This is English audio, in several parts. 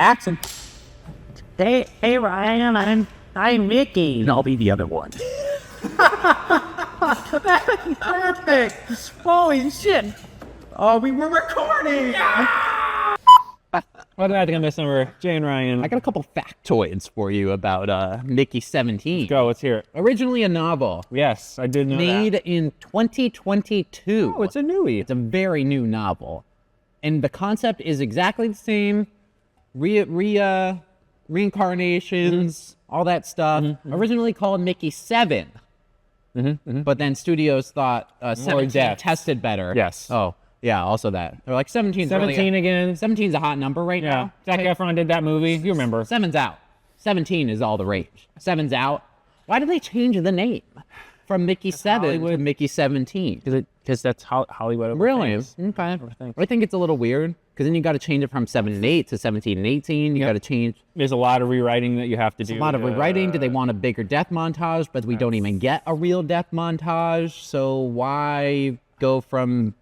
Action. Hey Ryan, I'm Mickey. And I'll be the other one. Perfect. Holy shit. Oh, we were recording. Welcome back to ComingThisSummer, Jay and Ryan. I got a couple factoids for you about Mickey 17. Let's go, let's hear it. Originally a novel. Yes, I did know Made that. in 2022. Oh, it's a newie. It's a very new novel. And the concept is exactly the same. Reincarnations, all that stuff. Originally called Mickey 7. But then studios thought 17 depth. tested better. Yes. Oh, yeah, also that. They're like 17's 17 again. 17's a hot number right Yeah. now. Zac Efron did that movie. You remember. 7's out. 17 is all the rage. 7's out. Why did they change the name from Mickey 7 to Mickey 17? Because that's Hollywood. Really? overthinks. Okay. I think it's a little weird because then you got to change it from 7 and 8 to 17 and 18. You got to change. There's a lot of rewriting that you have to do. A lot of rewriting. Do they want a bigger death montage? But we don't even get a real death montage. So why go from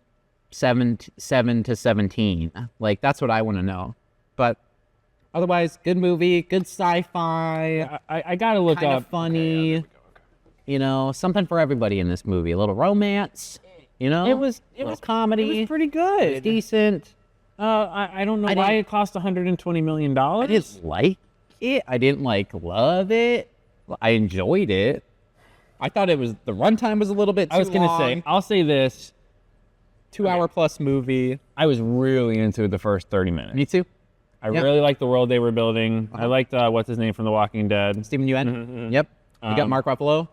7 to 17? Like, that's what I want to know. But otherwise, good movie, good sci-fi. I gotta look kind up. of funny. You know, something for everybody in this movie. A little romance. You know, It was comedy. It was pretty good. Decent. I don't know why it cost $120 million. I didn't like it. I didn't love it. I enjoyed it. I thought the runtime was a little bit too I was gonna long. say. I'll say this. 2-hour plus movie. I was really into the first 30 minutes. Me too. I really liked the world they were building. Uh-huh. I liked what's his name from The Walking Dead. Stephen Yeun. Yep. You got Mark Ruffalo.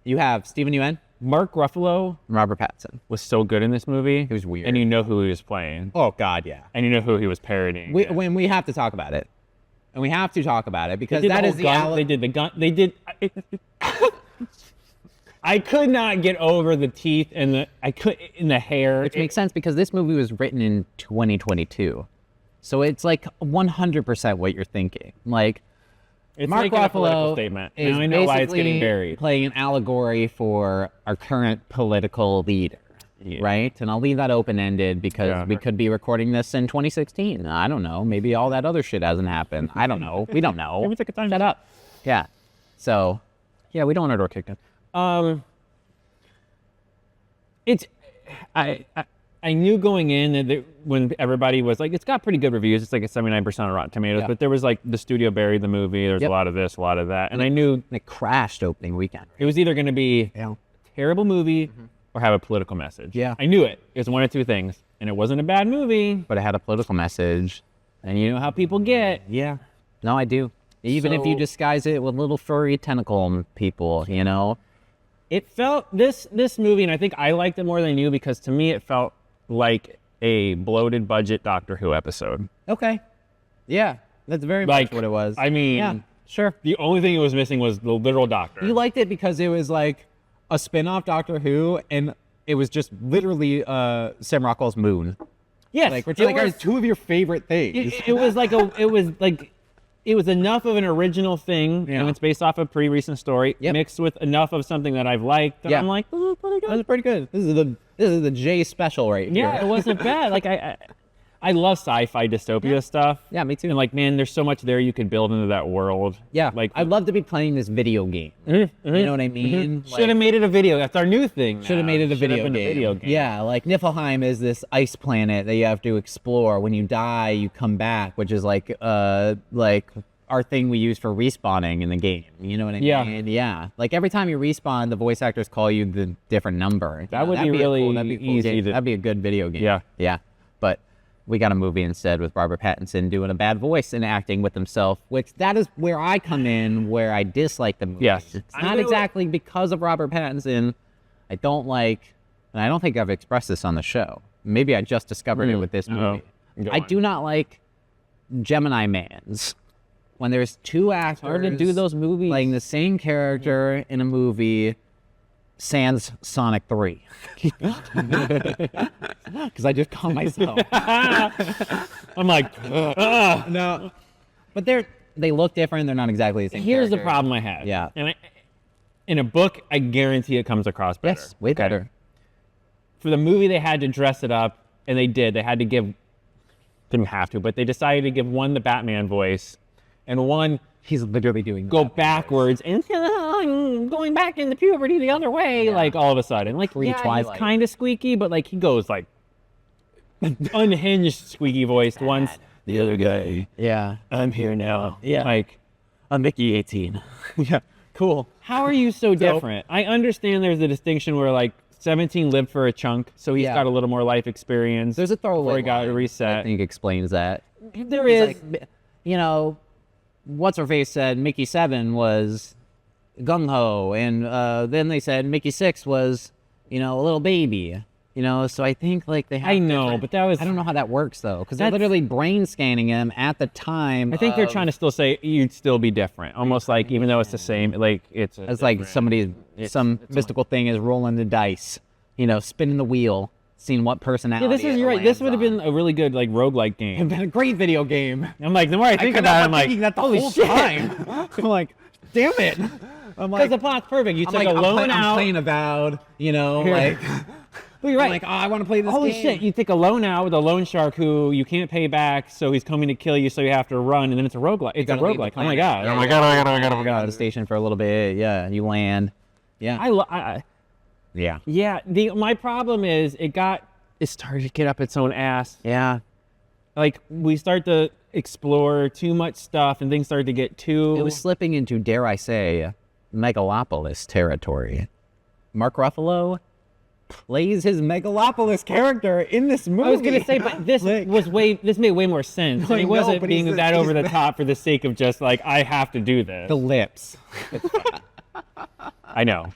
You have Stephen Yeun. Mark Ruffalo And Robert Pattinson. was so good in this movie. It was weird. And you know who he was playing. Oh God, yeah. And you know who he was parodying. When we have to talk about it, and we have to talk about it because They did that the is whole the gun. They did the gun. They did. I could not get over the teeth and the hair. Which makes sense because this movie was written in 2022. So it's like 100% what you're thinking. Like, It's Mark making a political Ruffalo statement. is Now I know why it's basically getting buried. playing an allegory for our current political leader, right? And I'll leave that open-ended because we could be recording this in 2016. I don't know. Maybe all that other shit hasn't happened. I don't know. We don't know. Maybe take a time. Shut up. Yeah. So, Yeah, we don't want our door kicked in. I knew going in that when everybody was like, it's got pretty good reviews. It's like a 79% on Rotten Tomatoes, but there was like the studio buried the movie. There's a lot of this, a lot of that, and I knew it crashed opening weekend. it was either going to be a terrible movie or have a political message. Yeah. I knew it. It was one of two things, and it wasn't a bad movie. But it had a political message. And you know how people get. Yeah. No, I do. Even if you disguise it with little furry tentacle people, you know? It felt this movie, and I think I liked it more than you because to me it felt like a bloated budget Doctor Who episode. Okay. Yeah, that's very Like much what it was. I mean, yeah, sure. the only thing it was missing was the literal Doctor. You liked it because it was like a spin-off Doctor Who, and it was just literally Sam Rockwell's Moon. Yes, Like, which it are was, two of your favorite things. it was enough of an original thing, and it's based off a pretty recent story, mixed with enough of something that I've liked. That I'm like, this is pretty good. That was pretty good. This is the J special right here. Yeah, it wasn't bad. Like I love sci-fi dystopia stuff. Yeah, me too. And like, man, there's so much there you could build into that world. Yeah, like I'd love to be playing this video game. You know what I mean? should have made it a video. That's our new thing. Should have made it a video game. Yeah, like Niflheim is this ice planet that you have to explore. When you die, you come back, which is like our thing we use for respawning in the game. You know what I mean? Yeah. Like every time you respawn, the voice actors call you the different number. That would be really easy. That'd be a good video game. Yeah. Yeah. But we got a movie instead with Robert Pattinson doing a bad voice and acting with himself, which that is where I come in, where I dislike the movie. Yes. It's not exactly because of Robert Pattinson. I don't like, and I don't think I've expressed this on the show. Maybe I just discovered it with this movie. I do not like Gemini Mans. When there's two actors hard to do those movies. playing the same character in a movie, sans Sonic 3. Because I just caught myself. I'm like, No. But they look different. They're not exactly the same here's the character. problem I have. Yeah. And in a book, I guarantee it comes across better. Yes, way better. For the movie, they had to dress it up, and they did. They had to give didn't have to, but they decided to give one the Batman voice, and one He's literally doing go backwards and going back into puberty the other way, like all of a sudden. Like, yeah, Twilight. he's kind of squeaky, but like he goes like unhinged squeaky voiced once. The other guy. Yeah. I'm here now. Yeah. Like, I'm Mickey 18. yeah, cool. How are you so different? I understand there's a distinction where like 17 lived for a chunk, so he's got a little more life experience. There's a throwaway before he got line reset. I think explains that. There is. Like, you know, what's her face said Mickey 7 was gung ho, and then they said Mickey 6 was, you know, a little baby. You know, so I think like they have. I know, but that was. I don't know how that works though, because they're literally brain scanning him at the time. I think they're trying to still say you'd still be different, almost like even though it's the same, like it's. It's like somebody, some mystical thing is rolling the dice, you know, spinning the wheel, seeing what personality. Yeah, this is it right. This would have lands been a really good like roguelike game. on. Been a great video game. I'm like, the more I think about it, I'm like, that the holy whole shit. time. I'm like, damn it. I'm Because like, the plot's perfect. You I'm took like, a loan I'm out. playing Avowed, you know, like. Well, you're right. I'm like, oh, I want to play this Holy game. shit, you take a loan out with a loan shark who you can't pay back, so he's coming to kill you, so you have to run, and then it's a roguelike. It's a gotta leave the roguelike. Oh my planet. god. Yeah, Oh my yeah. god, I gotta Go to the station for a little bit. Yeah, you land. Yeah. Yeah. Yeah, my problem is it started to get up its own ass. Yeah. Like, we start to explore too much stuff, and things started to get too... It was slipping into, dare I say, megalopolis territory. Mark Ruffalo plays his megalopolis character in this movie. I was gonna say, but this this made way more sense. And I it know, wasn't but being he's that over the the- top for the sake of just like, I have to do this. the lips. I know.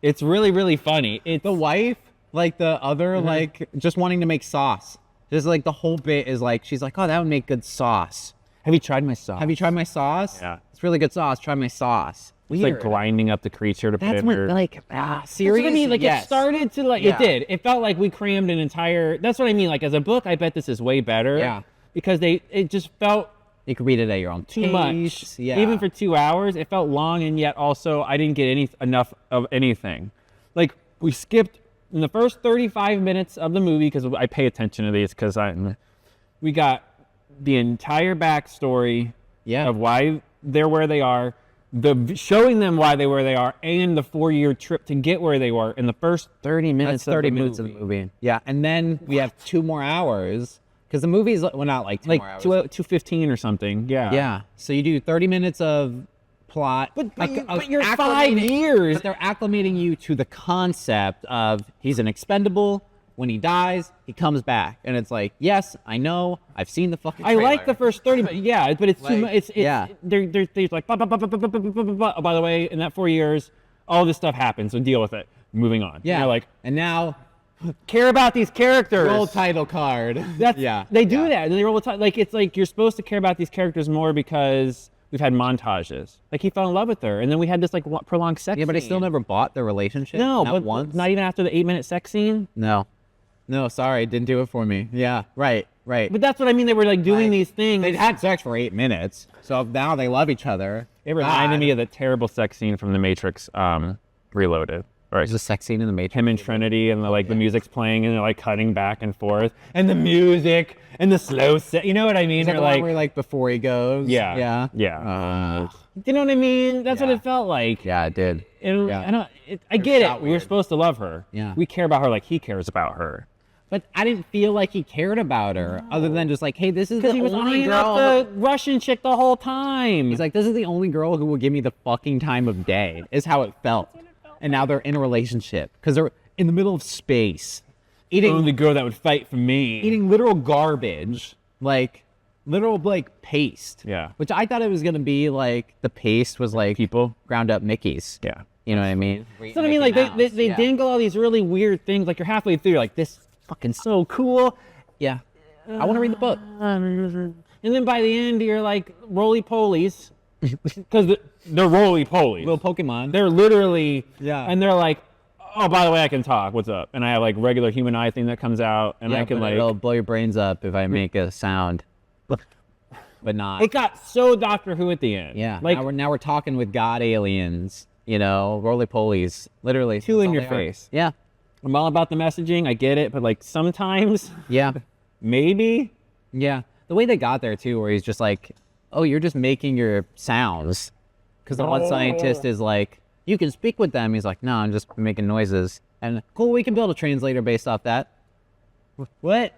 It's really, really funny. It's The wife, like the other, like just wanting to make sauce. Just like the whole bit is like, she's like, oh, that would make good sauce. Have you tried my sauce? Have you tried my sauce? Yeah. It's really good sauce. Try my sauce. It's like grinding up the creature to put That's in when, her... like, That's series. what I mean. Like, yes. it started to, like, Yeah. it did. It felt like we crammed an entire... That's what I mean. Like, as a book, I bet this is way better. Yeah. Because it just felt You could read it at your own too pace. much. Yeah. Even for 2 hours, it felt long, and yet also I didn't get enough of anything. Like, we skipped in the first 35 minutes of the movie, because I pay attention to these, because we got the entire backstory of why they're where they are, showing them why they where they are, and the 4-year trip to get where they were in the first 30 minutes. That's 30 minutes of the movie. Yeah, and then we have 2 more hours because the movie's well, not like 2 more hours. 2:15 or something. Yeah. Yeah. So you do 30 minutes of plot. But you're 5 years. But they're acclimating you to the concept of he's an expendable. When he dies, he comes back, and it's like, yes, I know, I've seen the fucking I trailer. like the first 30, but yeah, but it's too much. It's yeah. They're like, bah, bah, bah, bah, bah, bah, bah, bah, bah, bah. Oh, by the way, in that 4 years, all this stuff happened, so deal with it. Moving on. Yeah. You're like, and now care about these characters. roll title card. That's They do Yeah. that, and they roll the title. Like, it's like you're supposed to care about these characters more because we've had montages. Like, he fell in love with her, and then we had this like prolonged sex. Yeah, but I scene. still never bought the relationship. No, not but once. not even after the 8-minute sex scene. No, sorry, didn't do it for me. Yeah, right. But that's what I mean. They were like doing these things. They'd had sex for 8 minutes, so now they love each other. It reminded me of the terrible sex scene from The Matrix Reloaded. Right. There's a sex scene in the Matrix. Him and Trinity, and the music's playing, and they're like cutting back and forth, and the music and the slow set. You know what I mean? Is that They're the one like, where, like, before he goes? yeah. You know what I mean? That's what it felt like. Yeah, it did. I get shot it. We were weird. supposed to love her. Yeah. We care about her like he cares about her. But I didn't feel like he cared about her, other than just like, hey, this is the Because he was only eyeing girl. up the Russian chick the whole time. He's like, this is the only girl who will give me the fucking time of day, is how it felt. And now they're in a relationship because they're in the middle of space, the only girl that would fight for me. eating literal garbage, like literal like paste. Yeah. Which I thought it was gonna be like the paste was like People. ground up Mickeys. Yeah. You know what I mean? So I mean, like they dangle all these really weird things. Like you're halfway through, you're like, this is fucking so cool. Yeah. I want to read the book. And then by the end, you're like roly polies, because they're roly polies. Little Pokemon. They're literally, Yeah. And they're like, oh, by the way, I can talk. What's up? And I have like regular human eye thing that comes out, and I can but like. it'll blow your brains up if I make a sound. But not. It got so Doctor Who at the end. Yeah. Like now we're talking with God aliens. You know, roly polies. Literally. two that's in all your they are. face. Yeah. I'm all about the messaging. I get it, but like sometimes Yeah. maybe. Yeah, the way they got there too, where he's just like, "Oh, you're just making your sounds," because the one scientist is like, "You can speak with them." He's like, "No, I'm just making noises." And cool, we can build a translator based off that. What?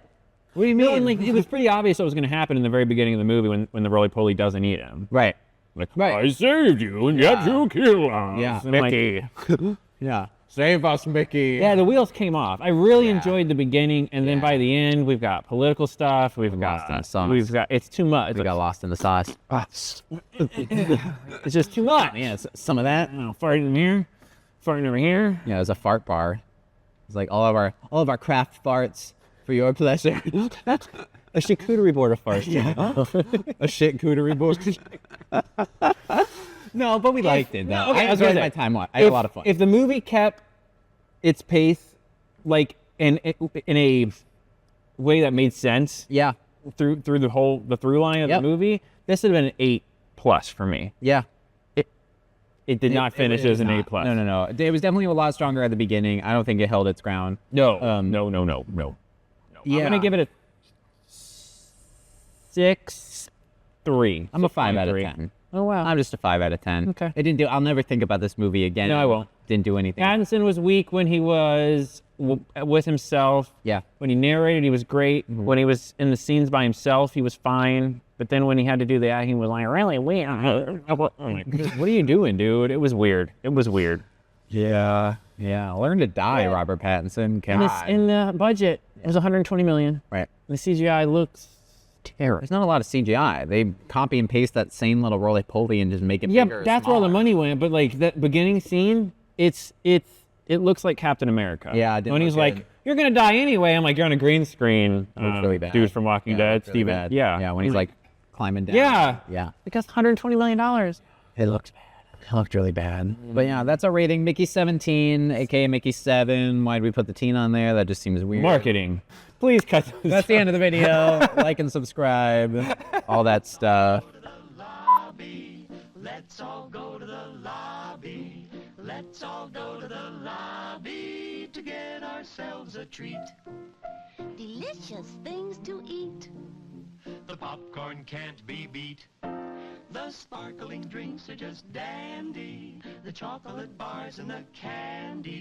What do you mean? No, and like it was pretty obvious what was going to happen in the very beginning of the movie when the roly-poly doesn't eat him. Right. Like, Right. I saved you, and yet you killed us. Yeah. And like, Mickey. Yeah. Save us, Mickey. yeah, the wheels came off. I really enjoyed the beginning, and then by the end, we've got political stuff. We've got it's too much. We got lost in the sauce. It's just too much. Yeah, some of that. Farting in here, farting over here. Yeah, it was a fart bar. It's like all of our craft farts for your pleasure. A charcuterie board of farts. A shit cootery board. No, but we liked it though. Okay, I enjoyed my time. I had a lot of fun. If the movie kept its pace, like in a way that made sense, yeah, through the through line of the movie, this would have been an 8+ for me. yeah. It did not finish as an not. A+. No. It was definitely a lot stronger at the beginning. I don't think it held its ground. No. No. Yeah. I'm gonna give it a 6.3. I'm a 5 out of 10. Oh wow. I'm just a 5 out of 10. Okay. It didn't do. I'll never think about this movie again. No, I won't. Didn't do anything. Pattinson was weak when he was with himself. Yeah. When he narrated, he was great. Mm-hmm. When he was in the scenes by himself, he was fine. But then when he had to do the acting, he was like, really weird. What are you doing, dude? It was weird. Yeah. Learn to die, Robert Pattinson. God. In the budget, it was $120 million. Right. The CGI looks terrible. There's not a lot of CGI. They copy and paste that same little roly-poly and just make it Yeah, bigger. that's where all the money went. But like that beginning scene, it looks like Captain America. Yeah, it didn't when he's look like, good. "You're gonna die anyway," I'm like, "You're on a green screen." Looks really bad. Dude from Walking Dead, Looks really Steven. bad. Yeah. Yeah, when he's like climbing down. Yeah. Yeah. It cost $120 million. It looked bad. It looked really bad. But yeah, that's our rating. Mickey 17, aka Mickey 7. Why'd we put the teen on there? That just seems weird. Marketing. Please cut this. That's the end of the video. Like and subscribe. All that stuff. Let's all go to the lobby. Let's all go to the lobby to get ourselves a treat. Delicious things to eat. The popcorn can't be beat. The sparkling drinks are just dandy. The chocolate bars and the candy